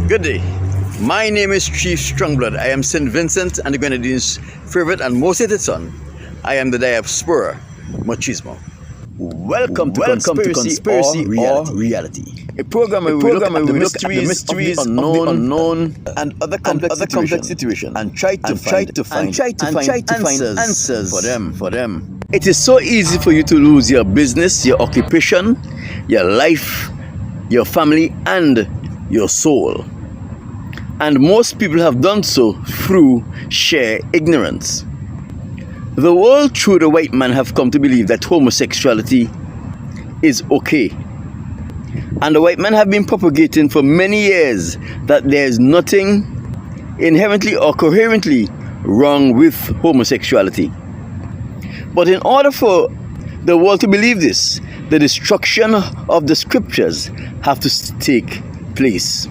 Good day. My name is Chief Strongblood. I am St. Vincent and the Grenadines' favorite and most hated son. I am the diaspora machismo. Welcome to Conspiracy or Reality. A program where we look at the mysteries of the unknown and other complex situations and try to find answers for them. It is so easy for you to lose your business, your occupation, your life, your family, and your soul. And most people have done so through sheer ignorance. The world through the white man have come to believe that homosexuality is okay. And the white men have been propagating for many years that there is nothing inherently or coherently wrong with homosexuality. But in order for the world to believe this, the destruction of the scriptures have to take place.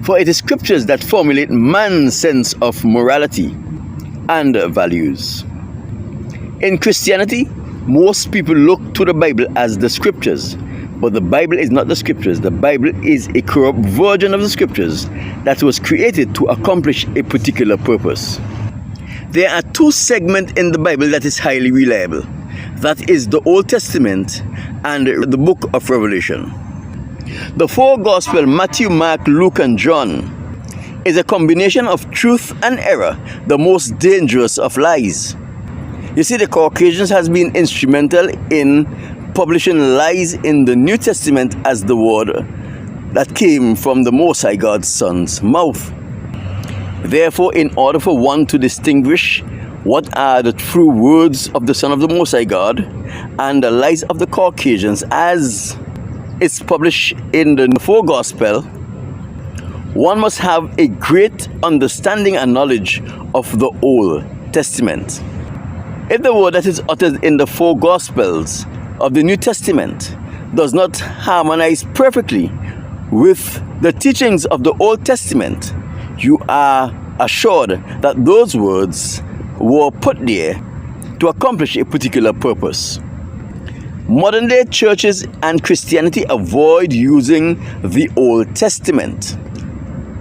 For it is scriptures that formulate man's sense of morality and values. In Christianity, most people look to the Bible as the scriptures, but the Bible is not the scriptures. The Bible is a corrupt version of the scriptures that was created to accomplish a particular purpose. There are two segments in the Bible that is highly reliable. That is the Old Testament and the book of Revelation. The four Gospels, Matthew, Mark, Luke, and John, is a combination of truth and error, the most dangerous of lies. You see, the Caucasians has been instrumental in publishing lies in the New Testament as the word that came from the Most High God's Son's mouth. Therefore, in order for one to distinguish what are the true words of the Son of the Most High God and the lies of the Caucasians as it's published in the four Gospels, one must have a great understanding and knowledge of the Old Testament. If the word that is uttered in the four Gospels of the New Testament does not harmonize perfectly with the teachings of the Old Testament, you are assured that those words were put there to accomplish a particular purpose. Modern day churches and Christianity avoid using the Old Testament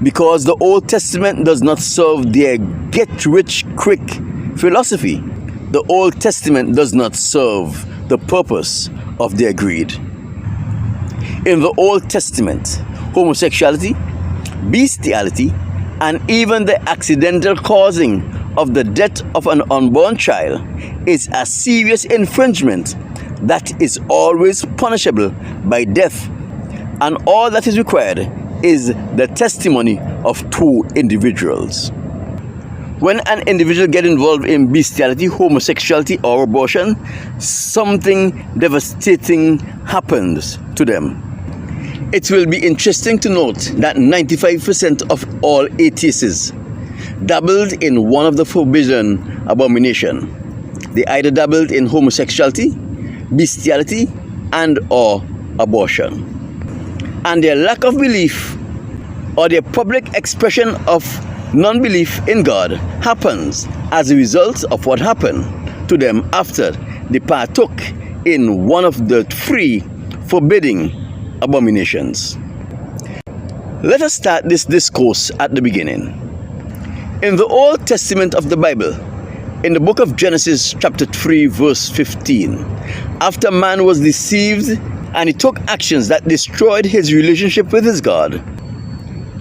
because the Old Testament does not serve their get-rich-quick philosophy. The Old Testament does not serve the purpose of their greed. In the Old Testament, homosexuality, bestiality, and even the accidental causing of the death of an unborn child is a serious infringement that is always punishable by death, and all that is required is the testimony of two individuals. When an individual gets involved in bestiality, homosexuality, or abortion, something devastating happens to them. It will be interesting to note that 95% of all atheists dabbled in one of the forbidden abominations. They either dabbled in homosexuality, bestiality, and or abortion. And their lack of belief or their public expression of non-belief in God happens as a result of what happened to them after they partook in one of the three forbidding abominations. Let us start this discourse at the beginning. In the Old Testament of the Bible, in the book of Genesis chapter 3 verse 15, after man was deceived and he took actions that destroyed his relationship with his God,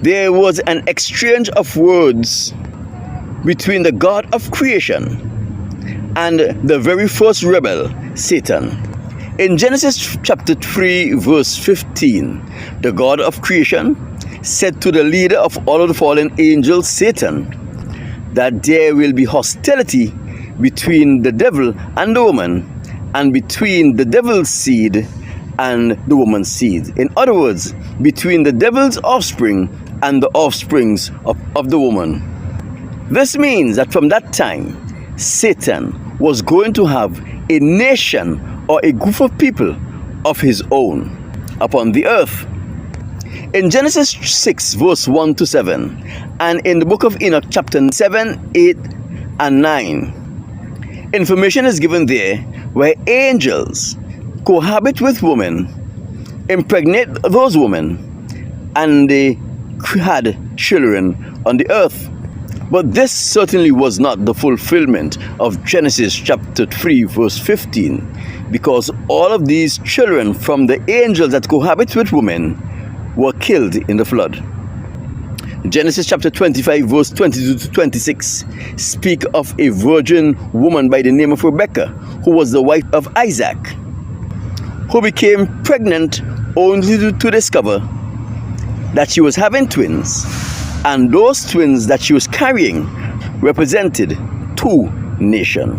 there was an exchange of words between the God of creation and the very first rebel, Satan. In Genesis chapter 3 verse 15, the God of creation said to the leader of all of the fallen angels, Satan, that there will be hostility between the devil and the woman, and between the devil's seed and the woman's seed. In other words, between the devil's offspring and the offsprings of the woman. This means that from that time, Satan was going to have a nation or a group of people of his own upon the earth. In Genesis 6 verse 1 to 7, and in the book of Enoch chapter 7, 8, and 9, information is given there where angels cohabit with women, impregnate those women, and they had children on the earth. But this certainly was not the fulfillment of Genesis chapter 3 verse 15, because all of these children from the angels that cohabit with women were killed in the flood. Genesis chapter 25 verse 22 to 26 speak of a virgin woman by the name of Rebekah, who was the wife of Isaac, who became pregnant only to discover that she was having twins, and those twins that she was carrying represented two nations.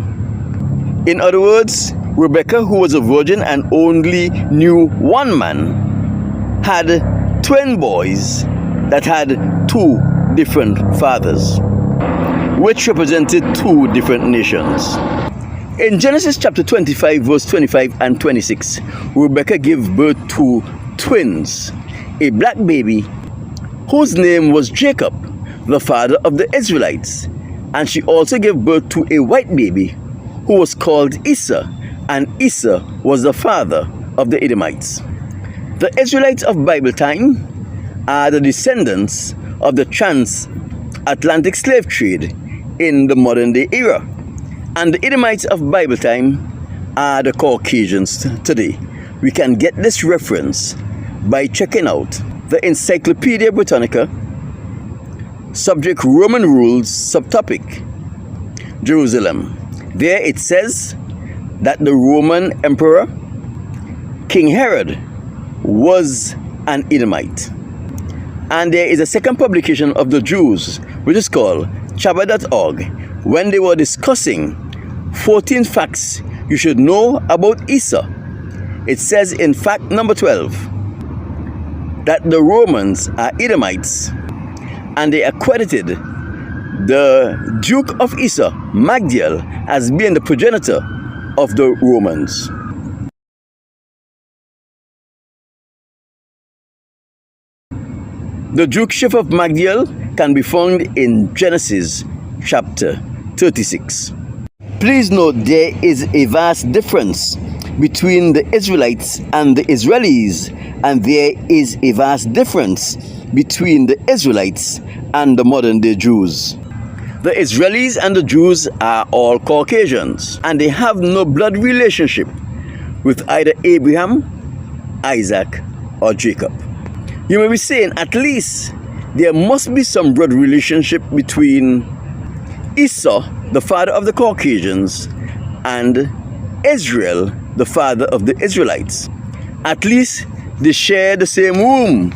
In other words, Rebekah, who was a virgin and only knew one man, had twin boys that had two different fathers, which represented two different nations. In Genesis chapter 25 verse 25 and 26, Rebekah gave birth to twins, a black baby whose name was Jacob, the father of the Israelites, and she also gave birth to a white baby who was called Esau, and Esau was the father of the Edomites. The Israelites of Bible time are the descendants of the transatlantic slave trade in the modern day era, and the Edomites of Bible time are the Caucasians today. We can get this reference by checking out the Encyclopedia Britannica, subject Roman rules, subtopic Jerusalem. There it says that the Roman Emperor King Herod was an Edomite. And there is a second publication of the Jews, which is called Chabad.org, when they were discussing 14 facts you should know about Esau. It says in fact number 12 that the Romans are Edomites, and they accredited the Duke of Esau, Magdiel, as being the progenitor of the Romans. The Dukeship of Magdiel can be found in Genesis chapter 36. Please note there is a vast difference between the Israelites and the Israelis, and there is a vast difference between the Israelites and the modern day Jews. The Israelis and the Jews are all Caucasians, and they have no blood relationship with either Abraham, Isaac, or Jacob. You may be saying at least there must be some blood relationship between Esau, the father of the Caucasians, and Israel, the father of the Israelites. At least they share the same womb.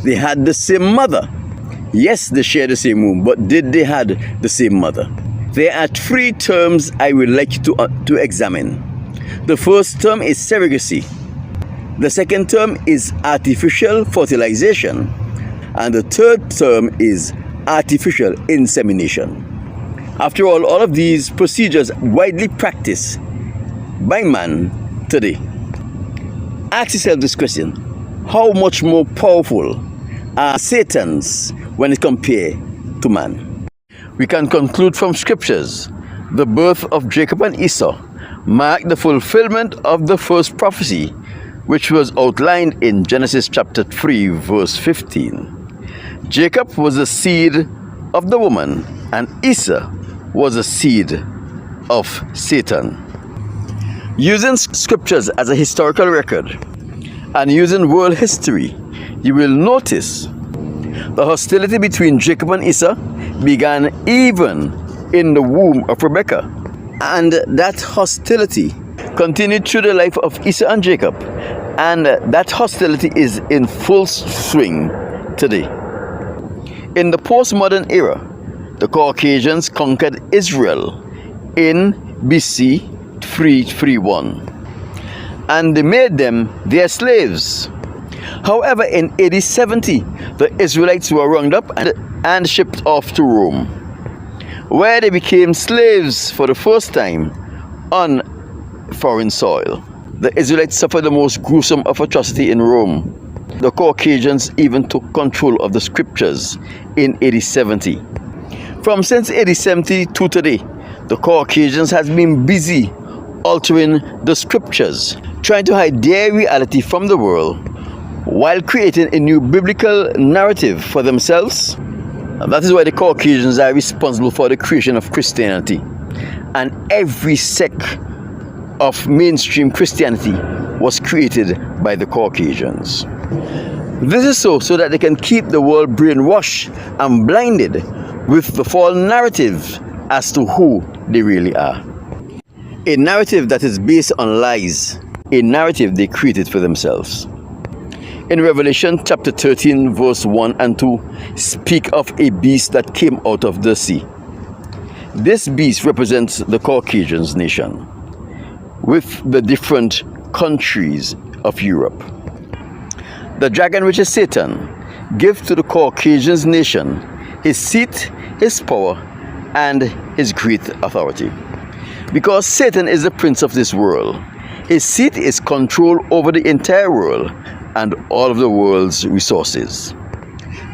They had the same mother. Yes, they share the same womb, but did they had the same mother? There are three terms I would like you to examine. The first term is surrogacy. The second term is artificial fertilization. And the third term is artificial insemination. After all of these procedures are widely practiced by man today. Ask yourself this question: how much more powerful are Satans when it compared to man? We can conclude from scriptures the birth of Jacob and Esau marked the fulfillment of the first prophecy, which was outlined in Genesis chapter 3 verse 15. Jacob was the seed of the woman, and Esau was the seed of Satan. Using scriptures as a historical record and using world history, you will notice the hostility between Jacob and Esau began even in the womb of Rebekah, and that hostility continued through the life of Esau and Jacob, and that hostility is in full swing today. In the postmodern era, the Caucasians conquered Israel in BC 331, and they made them their slaves. However, in AD 70, the Israelites were rounded up and shipped off to Rome, where they became slaves for the first time on foreign soil. The Israelites suffered the most gruesome of atrocity in Rome. The Caucasians even took control of the scriptures in AD 70. From since AD 70 to today, the Caucasians has been busy altering the scriptures, trying to hide their reality from the world, while creating a new biblical narrative for themselves. And that is why the Caucasians are responsible for the creation of Christianity. And every sect of mainstream Christianity was created by the Caucasians. This is so that they can keep the world brainwashed and blinded with the false narrative as to who they really are. A narrative that is based on lies, a narrative they created for themselves. In Revelation chapter 13 verse 1 and 2 speak of a beast that came out of the sea. This beast represents the Caucasians nation with the different countries of Europe. The dragon, which is Satan, gives to the Caucasians nation his seat, his power, and his great authority. Because Satan is the prince of this world, his seat is control over the entire world and all of the world's resources.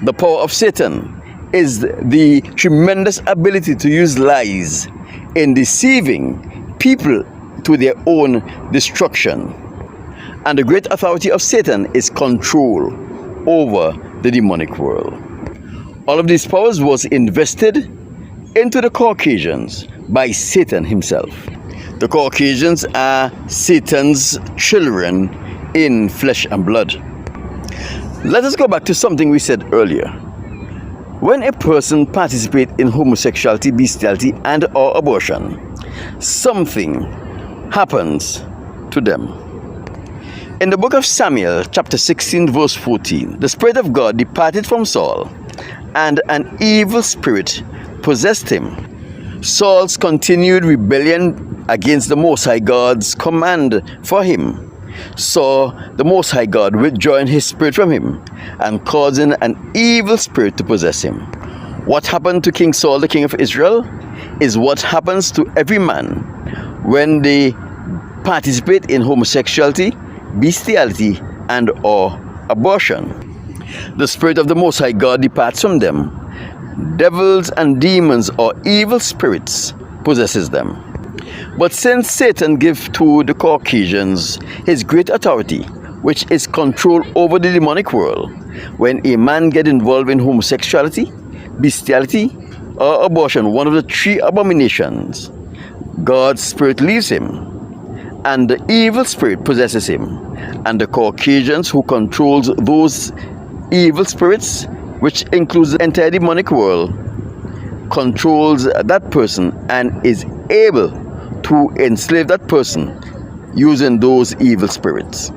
The power of Satan is the tremendous ability to use lies in deceiving people to their own destruction. And the great authority of Satan is control over the demonic world. All of these powers was invested into the Caucasians by Satan himself. The Caucasians are Satan's children in flesh and blood. Let us go back to something we said earlier. When a person participates in homosexuality, bestiality, and or abortion, something happens to them. In the book of Samuel, chapter 16, verse 14, the Spirit of God departed from Saul, and an evil spirit possessed him. Saul's continued rebellion against the Most High God's command for him saw the Most High God withdrawing his spirit from him and causing an evil spirit to possess him. What happened to King Saul, the king of Israel, is what happens to every man when they participate in homosexuality, bestiality, and or abortion. The spirit of the Most High God departs from them. Devils and demons or evil spirits possesses them. But since Satan gave to the Caucasians his great authority, which is control over the demonic world, when a man gets involved in homosexuality, bestiality, or abortion, one of the three abominations, God's spirit leaves him, and the evil spirit possesses him, and the Caucasians who controls those evil spirits, which includes the entire demonic world, controls that person and is able to enslave that person using those evil spirits.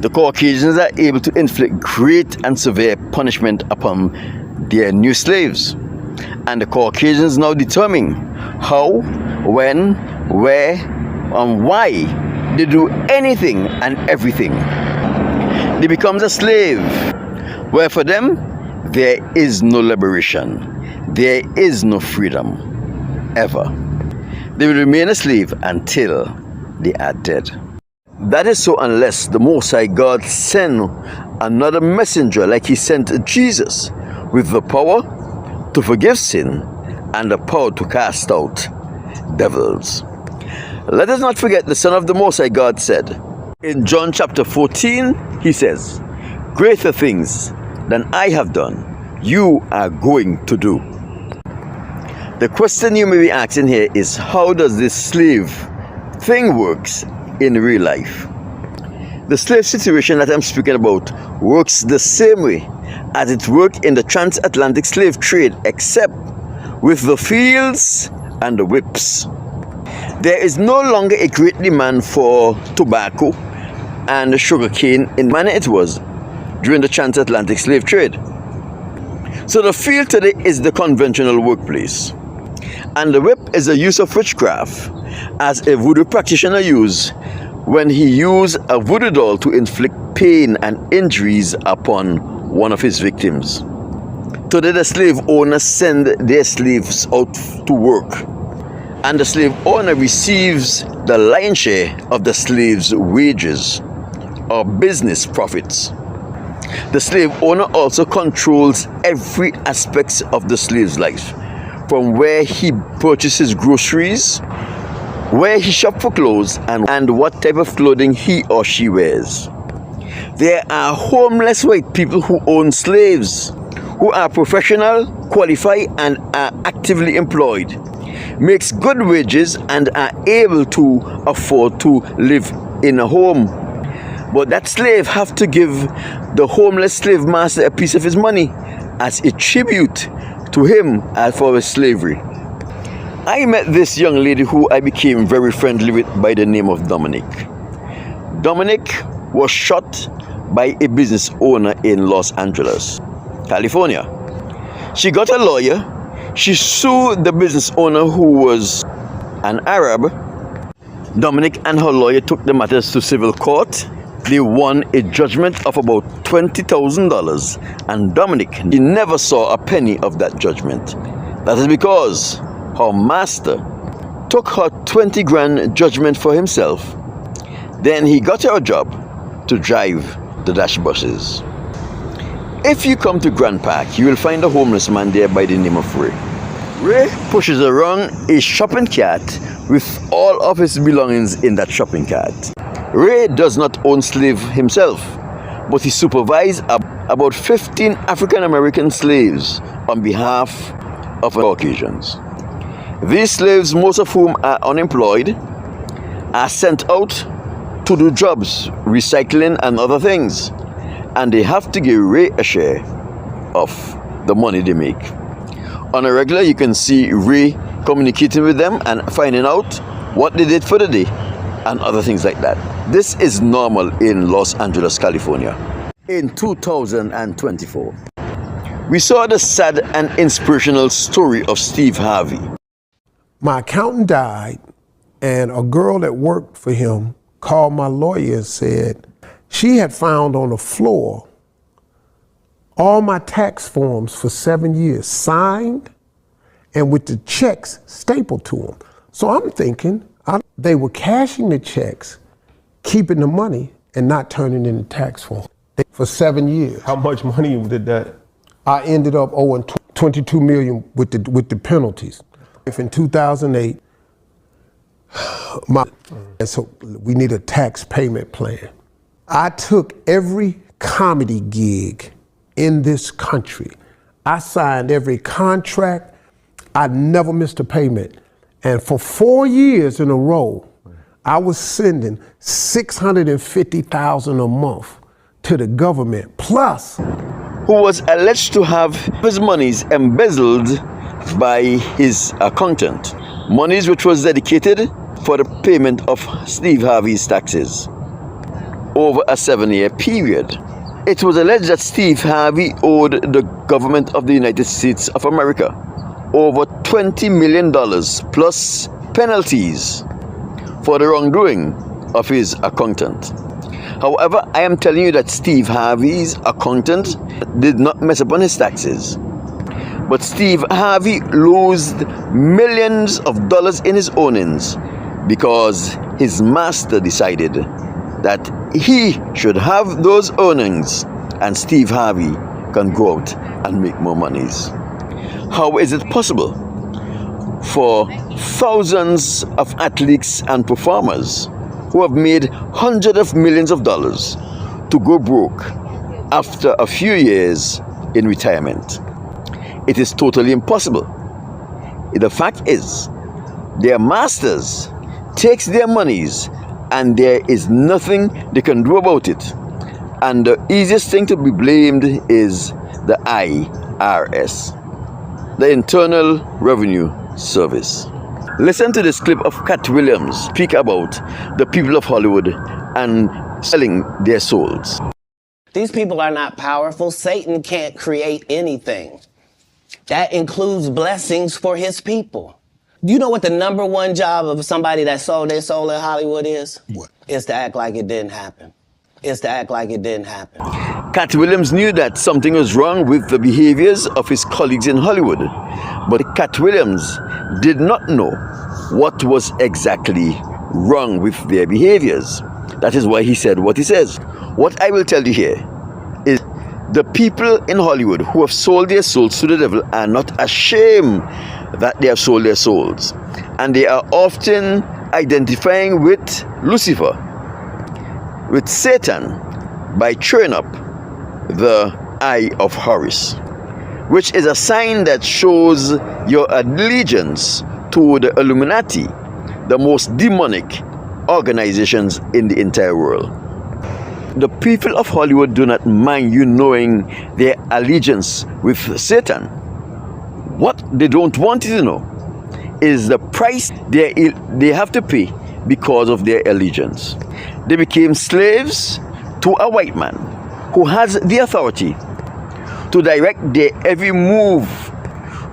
The Caucasians are able to inflict great and severe punishment upon their new slaves. And the Caucasians now determine how, when, where, and why they do anything and everything. They become a slave, where for them there is no liberation. There is no freedom, ever. They will remain a slave until they are dead. That is so unless the Most High God send another messenger like he sent Jesus with the power to forgive sin and the power to cast out devils. Let us not forget the Son of the Most High God said, in John chapter 14, he says, "Greater things than I have done, you are going to do." The question you may be asking here is, how does this slave thing works in real life? The slave situation that I'm speaking about works the same way as it worked in the transatlantic slave trade, except with the fields and the whips. There is no longer a great demand for tobacco and sugarcane in the manner it was during the transatlantic slave trade. So the field today is the conventional workplace. And the whip is the use of witchcraft, as a voodoo practitioner used when he used a voodoo doll to inflict pain and injuries upon one of his victims. Today the slave owners send their slaves out to work, and the slave owner receives the lion's share of the slave's wages or business profits. The slave owner also controls every aspect of the slave's life, from where he purchases groceries, where he shops for clothes, and what type of clothing he or she wears. There are homeless white people who own slaves, who are professional, qualified, and are actively employed, makes good wages, and are able to afford to live in a home. But that slave have to give the homeless slave master a piece of his money as a tribute to him for his slavery. I met this young lady who I became very friendly with by the name of Dominic. Dominic was shot by a business owner in Los Angeles, California. She got a lawyer. She sued the business owner, who was an Arab. Dominic and her lawyer took the matters to civil court. They won a judgment of about $20,000, and Dominic, he never saw a penny of that judgment. That is because her master took her 20 grand judgment for himself. Then he got her a job to drive the dash buses. If you come to Grand Park, you will find a homeless man there by the name of Ray. Ray pushes around a shopping cart with all of his belongings in that shopping cart. Ray does not own slaves himself, but he supervised about 15 African American slaves on behalf of Caucasians. These slaves, most of whom are unemployed, are sent out to do jobs, recycling and other things, and they have to give Ray a share of the money they make. On a regular, you can see Ray communicating with them and finding out what they did for the day and other things like that. This is normal in Los Angeles, California. In 2024, we saw the sad and inspirational story of Steve Harvey. My accountant died, and a girl that worked for him called my lawyer and said she had found on the floor all my tax forms for 7 years, signed and with the checks stapled to them. So I'm thinking they were cashing the checks, keeping the money, and not turning in the tax form for 7 years. How much money did that? I ended up owing $22 million with the penalties. In 2008, and so we need a tax payment plan. I took every comedy gig in this country. I signed every contract. I never missed a payment. And for 4 years in a row, I was sending $650,000 a month to the government, plus. Who was alleged to have his monies embezzled by his accountant. Monies which was dedicated for the payment of Steve Harvey's taxes over a 7-year period. It was alleged that Steve Harvey owed the government of the United States of America over $20 million plus penalties for the wrongdoing of his accountant. However, I am telling you that Steve Harvey's accountant did not mess up on his taxes. But Steve Harvey lost millions of dollars in his earnings because his master decided that he should have those earnings and Steve Harvey can go out and make more monies. How is it possible for thousands of athletes and performers who have made hundreds of millions of dollars to go broke after a few years in retirement? It is totally impossible. The fact is, their masters takes their monies and there is nothing they can do about it. And the easiest thing to be blamed is the IRS, the Internal Revenue Service. Listen to this clip of Cat Williams speak about the people of Hollywood and selling their souls. These people are not powerful. Satan can't create anything. That includes blessings for his people. Do you know what the number one job of somebody that sold their soul in Hollywood is? What? It's to act like it didn't happen. It's to act like it didn't happen. Cat Williams knew that something was wrong with the behaviors of his colleagues in Hollywood, but Cat Williams did not know what was exactly wrong with their behaviors. That is why he said what he says. What I will tell you here is the people in Hollywood who have sold their souls to the devil are not ashamed that they have sold their souls. And they are often identifying with Lucifer, with Satan, by throwing up the Eye of Horus, which is a sign that shows your allegiance to the Illuminati, the most demonic organizations in the entire world. The people of Hollywood do not mind you knowing their allegiance with Satan. What they don't want you to know is the price they have to pay because of their allegiance. They became slaves to a white man who has the authority to direct their every move,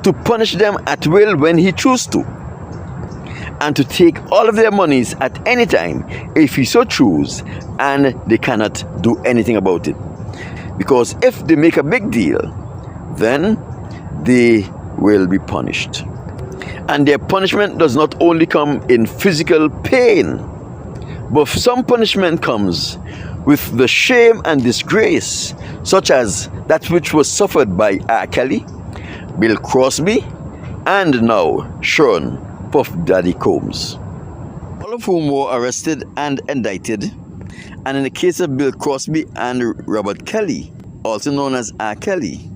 to punish them at will when he chooses to, and to take all of their monies at any time if he so chooses, and they cannot do anything about it. Because if they make a big deal, then they will be punished. And their punishment does not only come in physical pain, but some punishment comes with the shame and disgrace, such as that which was suffered by R. Kelly, Bill Crosby, and now Sean Puff Daddy Combs, all of whom were arrested and indicted. And in the case of Bill Crosby and Robert Kelly, also known as R. Kelly,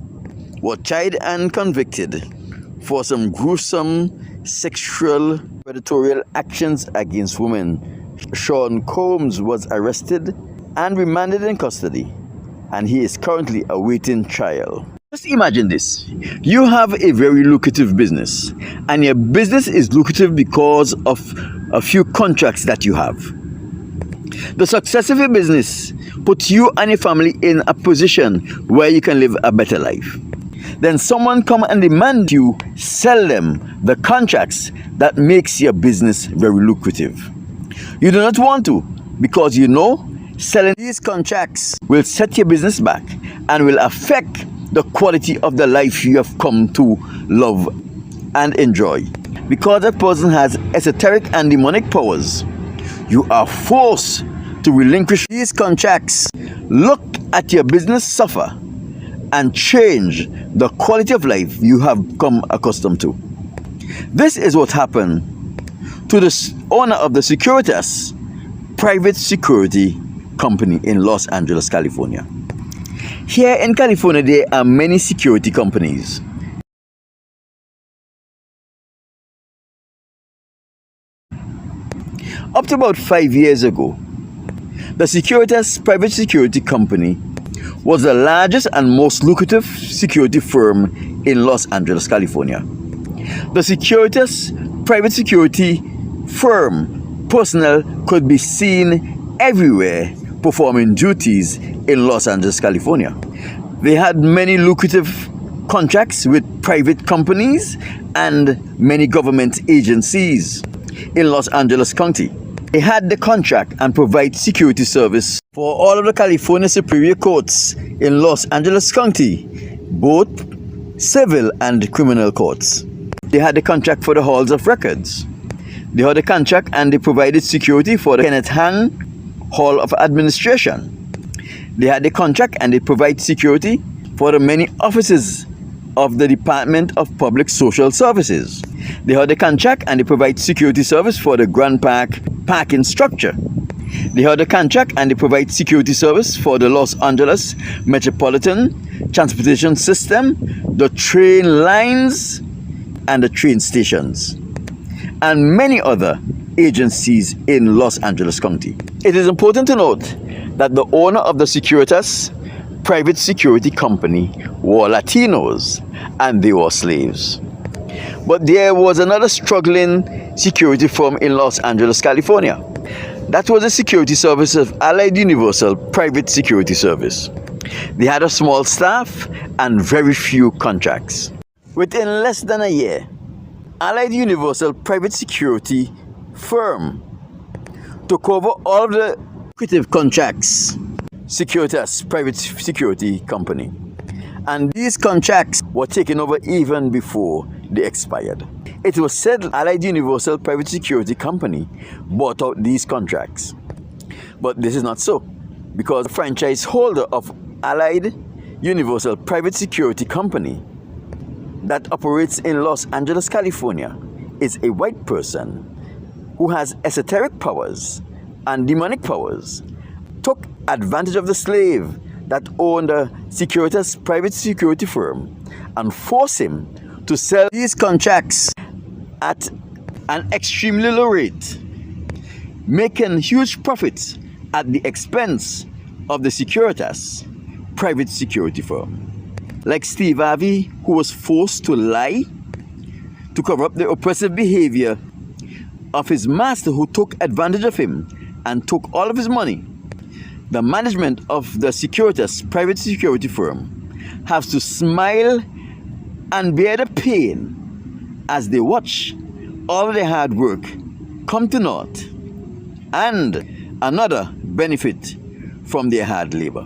were tried and convicted for some gruesome sexual predatory actions against women. Sean Combs was arrested and remanded in custody, and he is currently awaiting trial. Just imagine this. You have a very lucrative business, and your business is lucrative because of a few contracts that you have. The success of your business puts you and your family in a position where you can live a better life. Then someone come and demand you sell them the contracts that makes your business very lucrative. You do not want to, because you know selling these contracts will set your business back and will affect the quality of the life you have come to love and enjoy. Because a person has esoteric and demonic powers, you are forced to relinquish these contracts, look at your business suffer, and change the quality of life you have come accustomed to. This is what happened to the owner of the Securitas private security company in Los Angeles, California. Here in California, there are many security companies. Up to about 5 years ago, the Securitas private security company was the largest and most lucrative security firm in Los Angeles, California. The Securitas private security firm personnel could be seen everywhere performing duties in Los Angeles, California. They had many lucrative contracts with private companies and many government agencies in Los Angeles County. They had the contract and provide security service for all of the California Superior Courts in Los Angeles County, both civil and criminal courts. They had the contract for the halls of records. They had the contract and they provided security for the Kenneth Hang Hall of Administration. They had the contract and they provide security for the many offices of the Department of Public Social Services. They had the contract and they provide security service for the Grand Park parking structure. They had the contract and they provide security service for the Los Angeles Metropolitan Transportation System, the train lines, and the train stations, and many other agencies in Los Angeles County. It is important to note that the owner of the Securitas private security company were Latinos and they were slaves. But there was another struggling security firm in Los Angeles, California. That was the security service of Allied Universal Private Security Service. They had a small staff and very few contracts. Within less than a year, Allied Universal Private Security firm took over all of the lucrative contracts, Securitas Private Security Company. And these contracts were taken over even before they expired. It was said Allied Universal Private Security Company bought out these contracts. But this is not so, because the franchise holder of Allied Universal Private Security Company that operates in Los Angeles, California, is a white person who has esoteric powers and demonic powers, took advantage of the slave that owned a Securitas private security firm and force him to sell these contracts at an extremely low rate, making huge profits at the expense of the Securitas private security firm. Like Steve Harvey, who was forced to lie to cover up the oppressive behavior of his master, who took advantage of him and took all of his money. The management of the Securitas private security firm has to smile and bear the pain as they watch all their hard work come to naught and another benefit from their hard labor.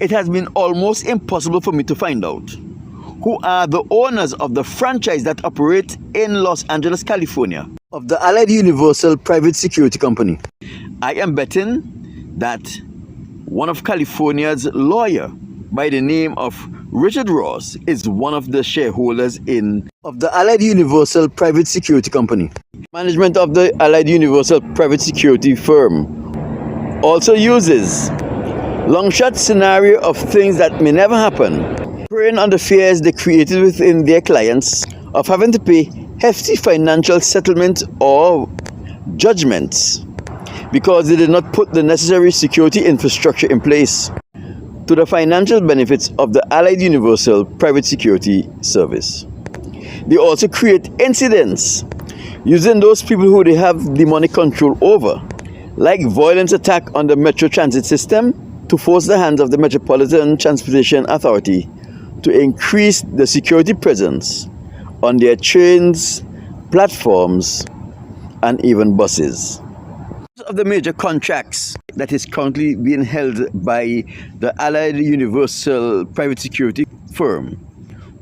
It has been almost impossible for me to find out who are the owners of the franchise that operate in Los Angeles, California, of the Allied Universal Private Security Company. I am betting that one of California's lawyer by the name of Richard Ross is one of the shareholders of the Allied Universal Private Security Company. Management of the Allied Universal Private Security firm also uses long shot scenario of things that may never happen, preying on the fears they created within their clients of having to pay hefty financial settlements or judgments because they did not put the necessary security infrastructure in place to the financial benefits of the Allied Universal Private Security Service. They also create incidents using those people who they have demonic control over, like violent attack on the Metro Transit system to force the hands of the Metropolitan Transportation Authority to increase the security presence on their trains, platforms, and even buses. Of the major contracts that is currently being held by the Allied Universal Private Security firm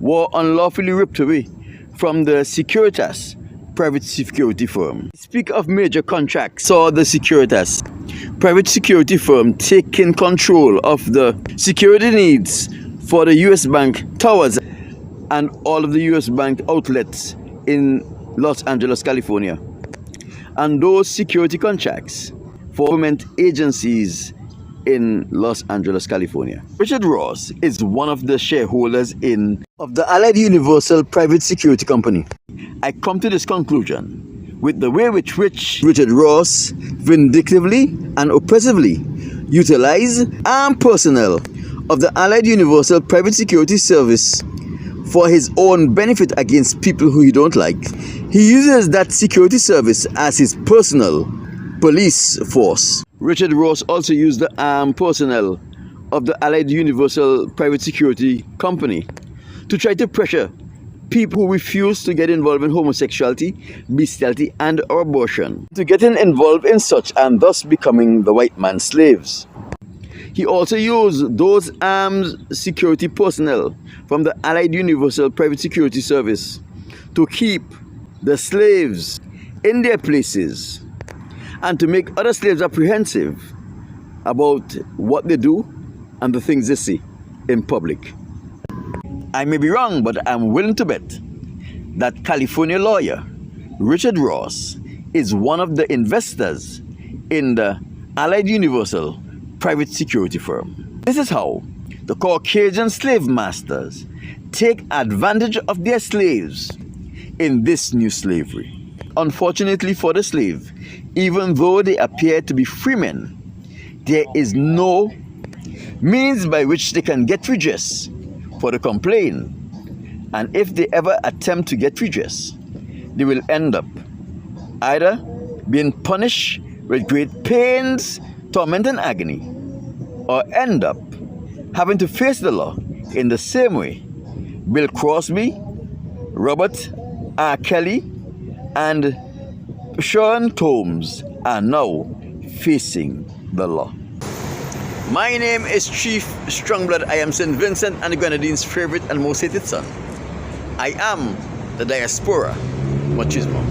were unlawfully ripped away from the Securitas private security firm. Speak of major contracts, saw the Securitas private security firm taking control of the security needs for the US Bank towers and all of the US Bank outlets in Los Angeles, California. And those security contracts for government agencies in Los Angeles, California. Richard Ross is one of the shareholders of the Allied Universal Private Security Company. I come to this conclusion with the way with which Richard Ross vindictively and oppressively utilized armed personnel of the Allied Universal Private Security Service for his own benefit against people who he don't like. He uses that security service as his personal police force. Richard Ross also used the armed personnel of the Allied Universal Private Security Company to try to pressure people who refuse to get involved in homosexuality, bestiality, and abortion to getting involved in such and thus becoming the white man's slaves. He also used those armed security personnel from the Allied Universal Private Security Service to keep the slaves in their places and to make other slaves apprehensive about what they do and the things they see in public. I may be wrong, but I'm willing to bet that California lawyer Richard Ross is one of the investors in the Allied Universal Private Security firm. This is how the Caucasian slave masters take advantage of their slaves in this new slavery. Unfortunately for the slave, even though they appear to be free men, there is no means by which they can get redress for the complaint. And if they ever attempt to get redress, they will end up either being punished with great pains, torment, and agony, or end up having to face the law in the same way Bill Crosby, Robert R. Kelly, and Sean Combs are now facing the law. My name is Chief Strongblood. I am St. Vincent and the Grenadines' favorite and most hated son. I am the diaspora machismo.